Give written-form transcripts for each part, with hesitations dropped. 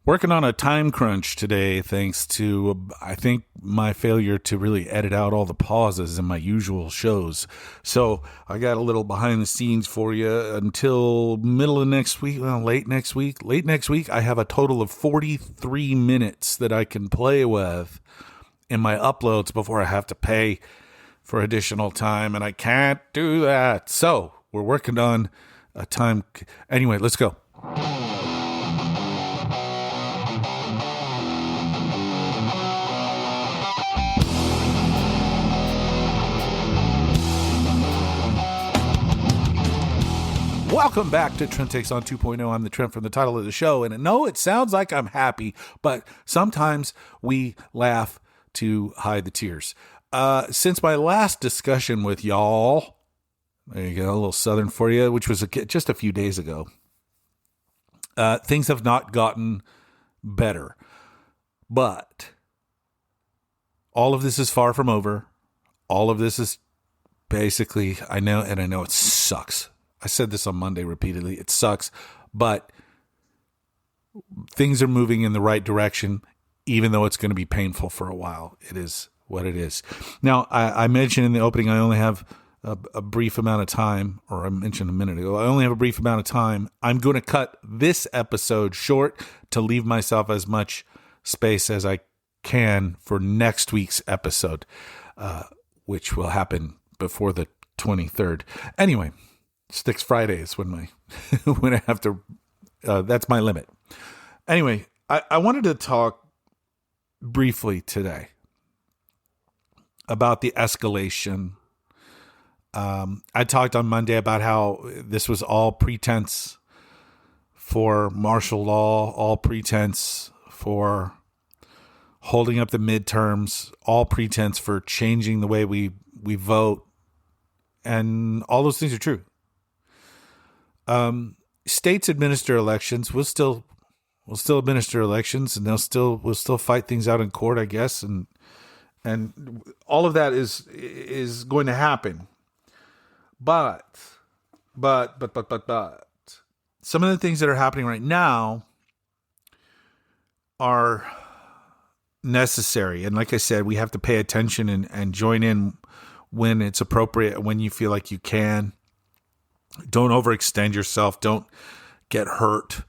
Working on a time crunch today, thanks to, I think, my failure to really edit out all the pauses in my usual shows. So I got a little behind the scenes for you until middle of next week, late next week. Late next week, I have a total of 43 minutes that I can play with in my uploads before I have to pay for additional time, and I can't do that. So we're working on a time. Anyway, let's go. Welcome back to Trent Takes On 2.0. I'm the Trent from the title of the show. And no, it sounds like I'm happy, but sometimes we laugh to hide the tears. Since my last discussion with y'all, there you go, a little Southern for you, which was just a few days ago, things have not gotten better. But all of this is far from over. All of this is basically, I know it sucks. I said this on Monday repeatedly. It sucks, but things are moving in the right direction, even though it's going to be painful for a while. It is what it is. Now, I mentioned in the opening, I only have a brief amount of time, or I mentioned a minute ago, I only have a brief amount of time. I'm going to cut this episode short to leave myself as much space as I can for next week's episode, which will happen before the 23rd. Anyway, Sticks Fridays when when I have to, that's my limit. Anyway, I wanted to talk briefly today about the escalation. I talked on Monday about how this was all pretense for martial law, all pretense for holding up the midterms, all pretense for changing the way we vote, and all those things are true. States administer elections. We'll still administer elections, and we'll still fight things out in court, I guess, and all of that is going to happen. But some of the things that are happening right now are necessary, and like I said, we have to pay attention and join in when it's appropriate, when you feel like you can. Don't overextend yourself. Don't get hurt.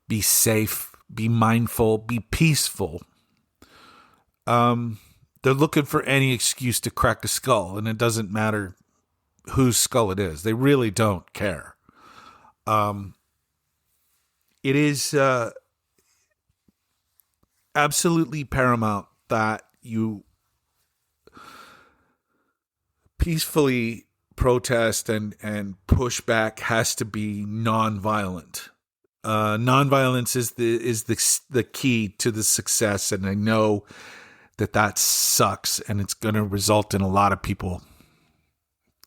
Be safe. Be mindful. Be peaceful. They're looking for any excuse to crack a skull, and it doesn't matter whose skull it is. They really don't care. It is absolutely paramount that you peacefully protest and pushback has to be nonviolent. Nonviolence is the key to the success, and I know that sucks, and it's going to result in a lot of people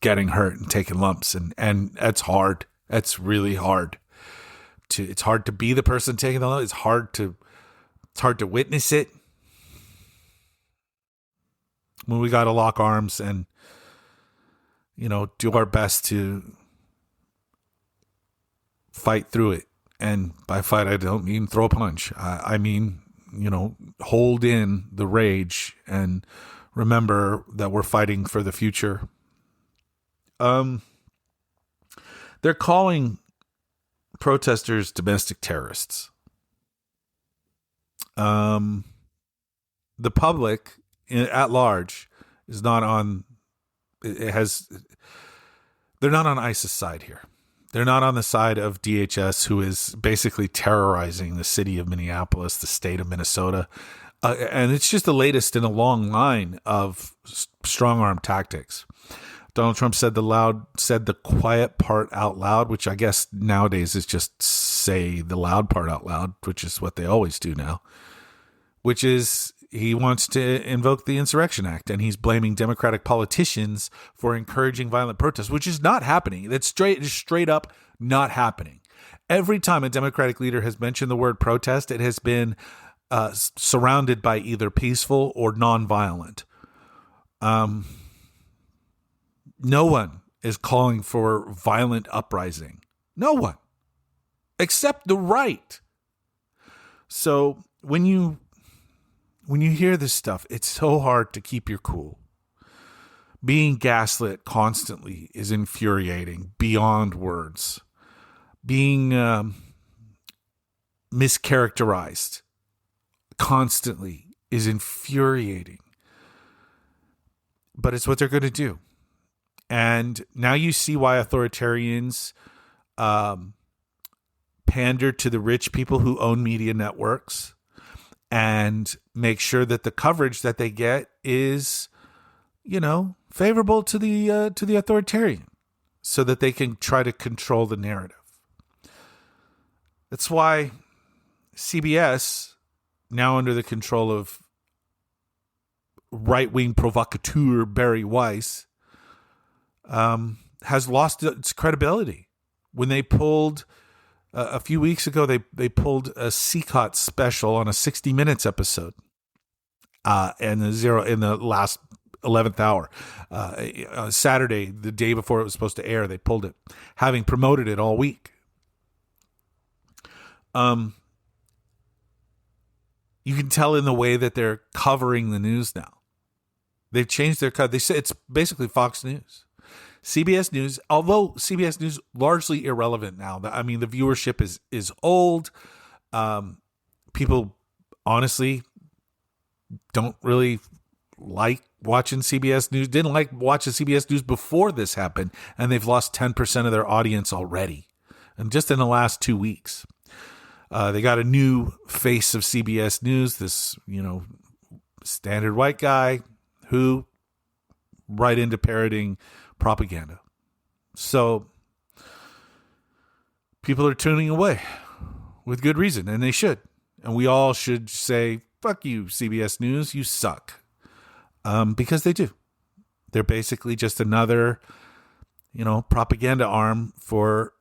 getting hurt and taking lumps, and that's hard. That's really hard. It's hard to be the person taking the lump. It's hard to witness it. When we got to lock arms and do our best to fight through it. And by fight, I don't mean throw a punch. I mean, hold in the rage and remember that we're fighting for the future. They're calling protesters domestic terrorists. The public at large is not on. They're not on ISIS side here. They're not on the side of DHS, who is basically terrorizing the city of Minneapolis, the state of Minnesota. And it's just the latest in a long line of strong arm tactics. Donald Trump said the quiet part out loud, which I guess nowadays is just say the loud part out loud, which is what they always do now, which is he wants to invoke the Insurrection Act, and he's blaming Democratic politicians for encouraging violent protests, which is not happening. That's straight up not happening. Every time a Democratic leader has mentioned the word protest, it has been surrounded by either peaceful or nonviolent. No one is calling for violent uprising. No one. Except the right. So when you hear this stuff, it's so hard to keep your cool. Being gaslit constantly is infuriating beyond words. Being mischaracterized constantly is infuriating. But it's what they're going to do. And now you see why authoritarians pander to the rich people who own media networks and make sure that the coverage that they get is, favorable to the authoritarian, so that they can try to control the narrative. That's why CBS, now under the control of right-wing provocateur Barry Weiss, has lost its credibility. When they pulled a few weeks ago, they pulled a CCOT special on a 60 Minutes episode, in the last 11th hour, Saturday, the day before it was supposed to air. They pulled it, having promoted it all week. You can tell in the way that they're covering the news now. They've changed their cut. They say it's basically Fox News. CBS News, although CBS News largely irrelevant now. I mean, the viewership is old. People honestly don't really like watching CBS News. Didn't like watching CBS News before this happened, and they've lost 10% of their audience already, and just in the last 2 weeks. They got a new face of CBS News, this, standard white guy who right into parroting propaganda. So people are tuning away with good reason, and they should. And we all should say, fuck you, CBS News, you suck. Because they do. They're basically just another, propaganda arm for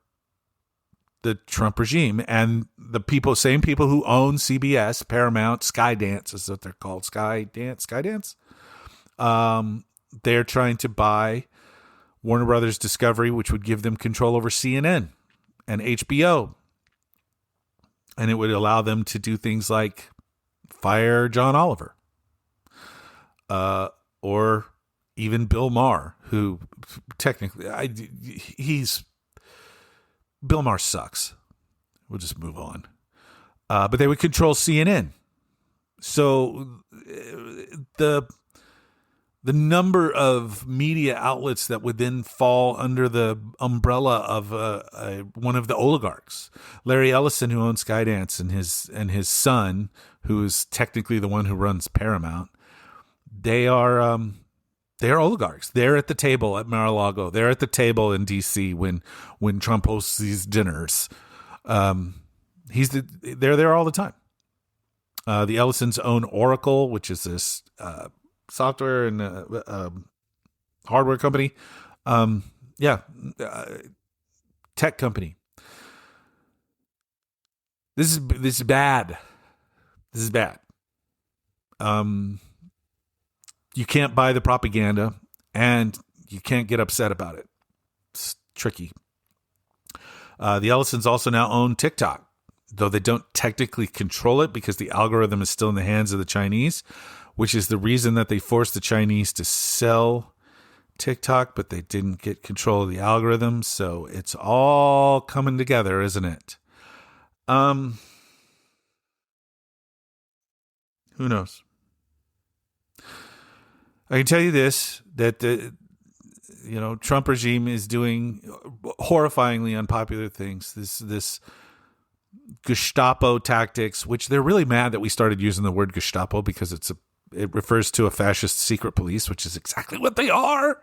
the Trump regime. And the same people who own CBS, Paramount, Skydance is what they're called. Skydance. They're trying to buy Warner Brothers Discovery, which would give them control over CNN and HBO. And it would allow them to do things like fire John Oliver. Or even Bill Maher, who technically, Bill Maher sucks. We'll just move on. But they would control CNN. So the number of media outlets that would then fall under the umbrella of one of the oligarchs, Larry Ellison, who owns Skydance, and his son, who is technically the one who runs Paramount, they are oligarchs. They're at the table at Mar-a-Lago. They're at the table in D.C. when Trump hosts these dinners. They're there all the time. The Ellisons own Oracle, which is this software and hardware company. Tech company. This is bad. This is bad. You can't buy the propaganda, and you can't get upset about it. It's tricky. The Ellisons also now own TikTok, though they don't technically control it because the algorithm is still in the hands of the Chinese, which is the reason that they forced the Chinese to sell TikTok, but they didn't get control of the algorithm. So it's all coming together, isn't it? Who knows? I can tell you this, that the Trump regime is doing horrifyingly unpopular things. This Gestapo tactics, which they're really mad that we started using the word Gestapo because it refers to a fascist secret police, which is exactly what they are.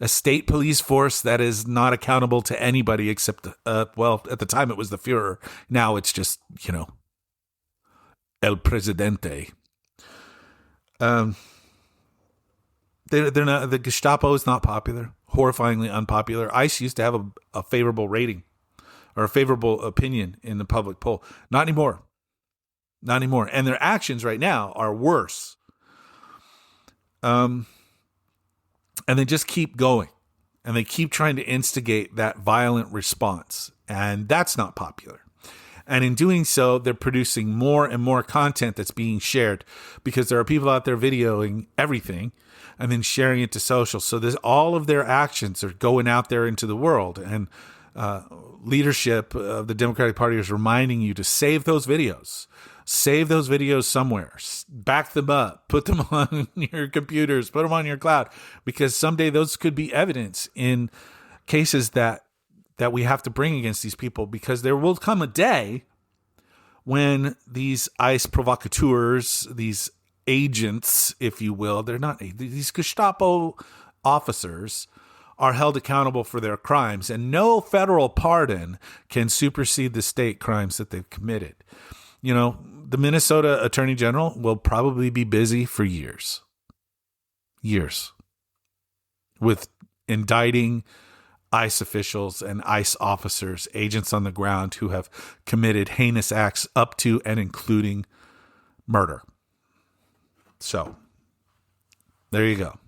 A state police force that is not accountable to anybody except, at the time it was the Fuhrer. Now it's just, El Presidente. They're not, the Gestapo is not popular, horrifyingly unpopular. ICE used to have a favorable rating or a favorable opinion in the public poll. Not anymore. And their actions right now are worse. And they just keep going, and they keep trying to instigate that violent response. And that's not popular. And in doing so, they're producing more and more content that's being shared because there are people out there videoing everything and then sharing it to social. So there's all of their actions are going out there into the world. And leadership of the Democratic Party is reminding you to save those videos. Save those videos somewhere. Back them up. Put them on your computers. Put them on your cloud. Because someday those could be evidence in cases that we have to bring against these people. Because there will come a day when these ICE provocateurs, these agents, if you will, they're not, these Gestapo officers are held accountable for their crimes. And no federal pardon can supersede the state crimes that they've committed. You know, the Minnesota Attorney General will probably be busy for years with indicting ICE officials and ICE officers, agents on the ground who have committed heinous acts up to and including murder. So there you go.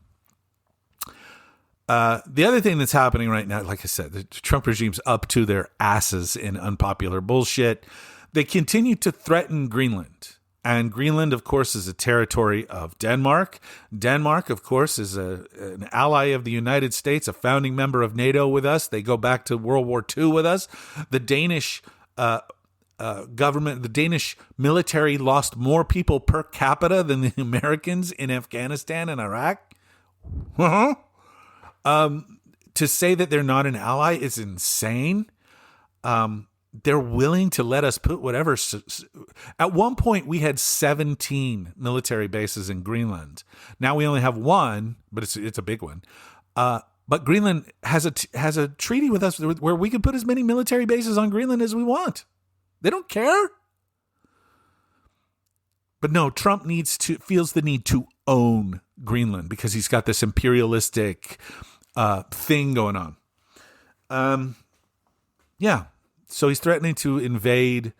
The other thing that's happening right now, like I said, the Trump regime's up to their asses in unpopular bullshit. They continue to threaten Greenland. And Greenland, of course, is a territory of Denmark. Denmark, of course, is an ally of the United States, a founding member of NATO with us. They go back to World War II with us. The Danish government, the Danish military lost more people per capita than the Americans in Afghanistan and Iraq. To say that they're not an ally is insane. They're willing to let us put whatever. At one point, we had 17 military bases in Greenland. Now we only have one, but it's a big one. But Greenland has a treaty with us where we can put as many military bases on Greenland as we want. They don't care. But no, Trump feels the need to own Greenland because he's got this imperialistic thing going on. Yeah. So he's threatening to invade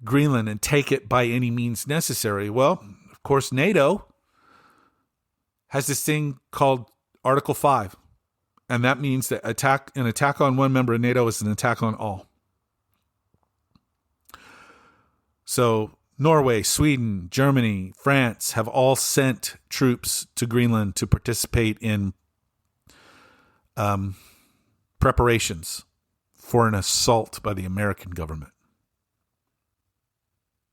Greenland and take it by any means necessary. Well, of course, NATO has this thing called Article 5. And that means that an attack on one member of NATO is an attack on all. So Norway, Sweden, Germany, France have all sent troops to Greenland to participate in preparations for an assault by the American government,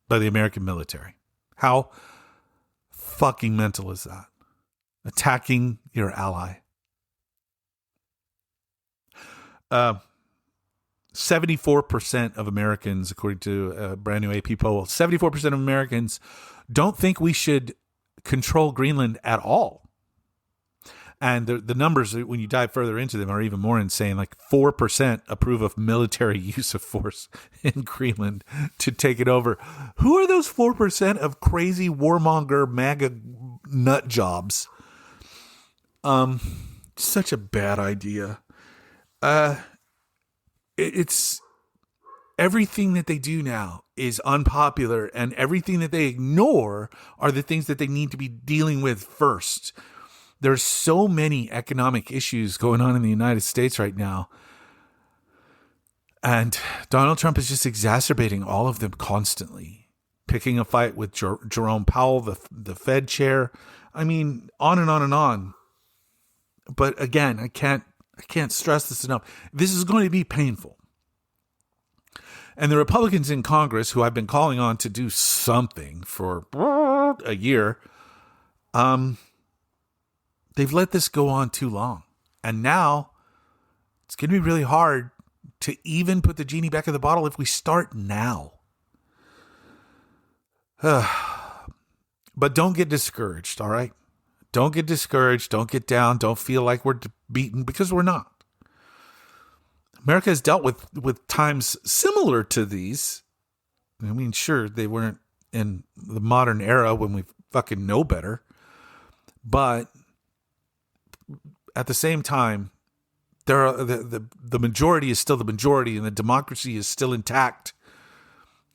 by the American military. How fucking mental is that? Attacking your ally. 74% of Americans, according to a brand new AP poll, 74% of Americans don't think we should control Greenland at all. And the numbers, when you dive further into them, are even more insane. Like 4% approve of military use of force in Greenland to take it over. Who are those 4% of crazy warmonger MAGA nut jobs? Such a bad idea. It's everything that they do now is unpopular, and everything that they ignore are the things that they need to be dealing with first. There's so many economic issues going on in the United States right now. And Donald Trump is just exacerbating all of them constantly. Picking a fight with Jerome Powell, the Fed chair. I mean, on and on and on. But again, I can't stress this enough. This is going to be painful. And the Republicans in Congress, who I've been calling on to do something for a year, they've let this go on too long. And now it's going to be really hard to even put the genie back in the bottle if we start now. But don't get discouraged, all right? Don't get discouraged. Don't get down. Don't feel like we're beaten, because we're not. America has dealt with times similar to these. I mean, sure, they weren't in the modern era when we fucking know better. But at the same time, there are the majority is still the majority, and the democracy is still intact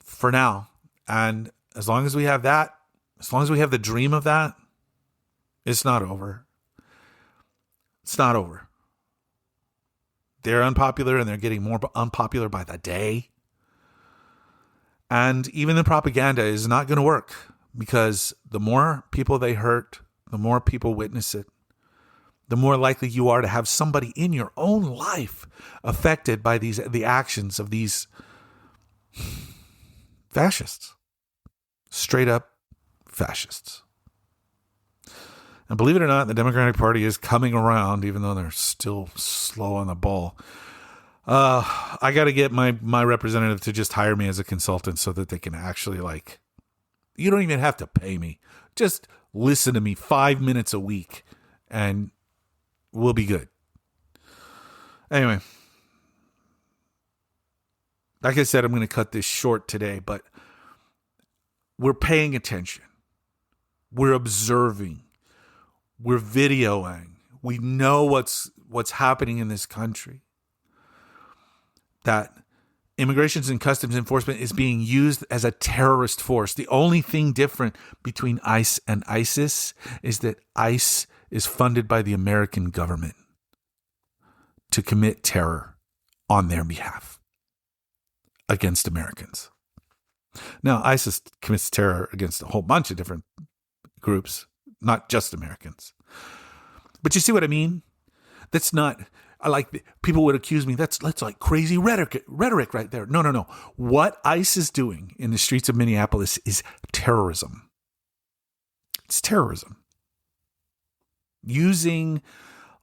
for now. And as long as we have that, as long as we have the dream of that, it's not over. It's not over. They're unpopular, and they're getting more unpopular by the day. And even the propaganda is not going to work, because the more people they hurt, the more people witness it, the more likely you are to have somebody in your own life affected by the actions of these fascists. Straight up fascists. And believe it or not, the Democratic Party is coming around, even though they're still slow on the ball. I got to get my representative to just hire me as a consultant so that they can actually, like, you don't even have to pay me. Just listen to me 5 minutes a week and we'll be good. Anyway, like I said, I'm going to cut this short today, but we're paying attention. We're observing. We're videoing. We know what's happening in this country. That Immigration and Customs Enforcement is being used as a terrorist force. The only thing different between ICE and ISIS is that ICE is funded by the American government to commit terror on their behalf against Americans. Now, ISIS commits terror against a whole bunch of different groups, not just Americans. But you see what I mean? That's not... people would accuse me, that's like crazy rhetoric right there. No. What ICE is doing in the streets of Minneapolis is terrorism. It's terrorism. Using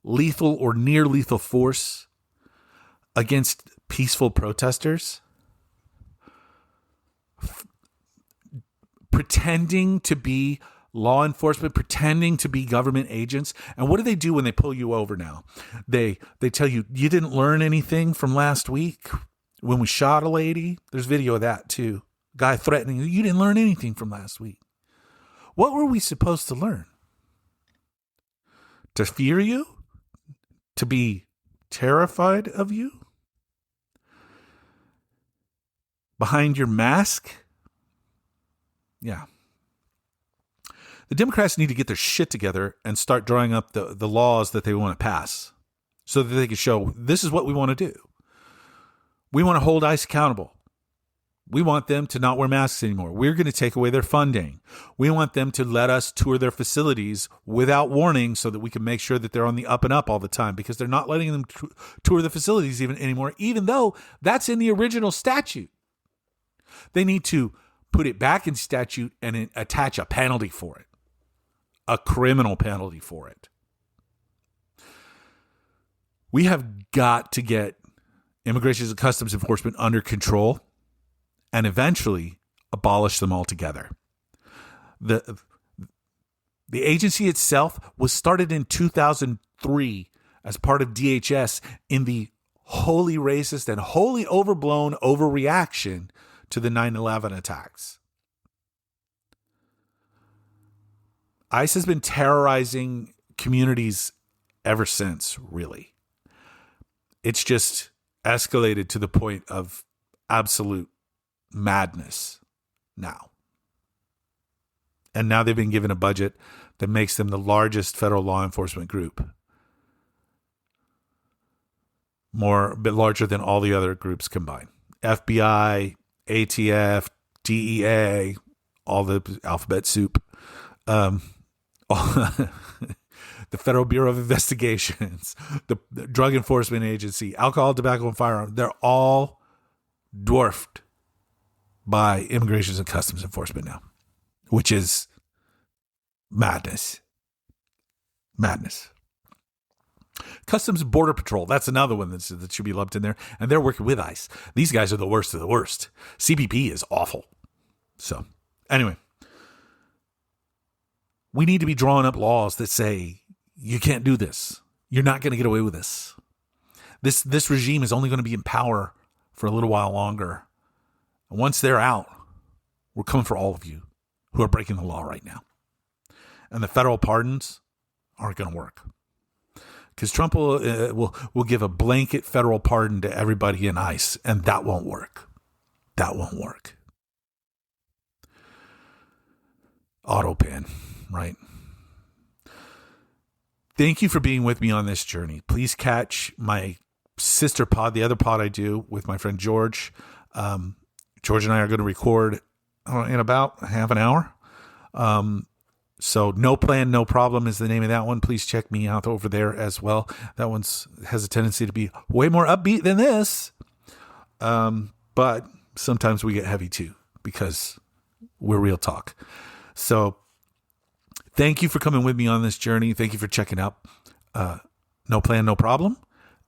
lethal or near lethal force against peaceful protesters, pretending to be law enforcement, pretending to be government agents. And what do they do when they pull you over now? They tell you, you didn't learn anything from last week when we shot a lady. There's video of that too. Guy threatening you didn't learn anything from last week. What were we supposed to learn? To fear you? To be terrified of you? Behind your mask? Yeah. The Democrats need to get their shit together and start drawing up the laws that they want to pass so that they can show this is what we want to do. We want to hold ICE accountable. We want them to not wear masks anymore. We're going to take away their funding. We want them to let us tour their facilities without warning so that we can make sure that they're on the up and up all the time, because they're not letting them tour the facilities anymore, even though that's in the original statute. They need to put it back in statute and attach a penalty for it. A criminal penalty for it. We have got to get Immigration and Customs Enforcement under control and eventually abolish them altogether. The agency itself was started in 2003 as part of DHS in the wholly racist and wholly overblown overreaction to the 9/11 attacks. ICE has been terrorizing communities ever since, really. It's just escalated to the point of absolute madness now. And now they've been given a budget that makes them the largest federal law enforcement group. A bit larger than all the other groups combined. FBI, ATF, DEA, all the alphabet soup. The Federal Bureau of Investigations, the Drug Enforcement Agency, Alcohol, Tobacco, and Firearms, they're all dwarfed by Immigration and Customs Enforcement now, which is madness. Madness. Customs and Border Patrol, that's another one that should be lumped in there, and they're working with ICE. These guys are the worst of the worst. CBP is awful. So, anyway. We need to be drawing up laws that say, you can't do this. You're not going to get away with this. This regime is only going to be in power for a little while longer. And once they're out, we're coming for all of you who are breaking the law right now. And the federal pardons aren't going to work. Because Trump will give a blanket federal pardon to everybody in ICE, and that won't work. That won't work. Autopan. Right. Thank you for being with me on this journey. Please catch my sister pod, the other pod I do with my friend George George and I are going to record in about half an hour. So No Plan, No Problem is the name of that one. Please check me out over there as well. That one's has a tendency to be way more upbeat than this. But sometimes we get heavy too, because we're real talk. So thank you for coming with me on this journey. Thank you for checking out No Plan, No Problem.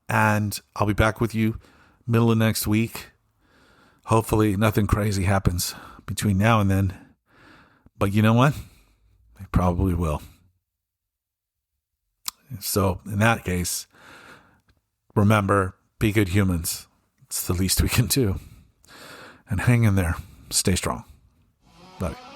And I'll be back with you middle of next week. Hopefully nothing crazy happens between now and then. But you know what? It probably will. So in that case, remember, be good humans. It's the least we can do. And hang in there. Stay strong. Love you.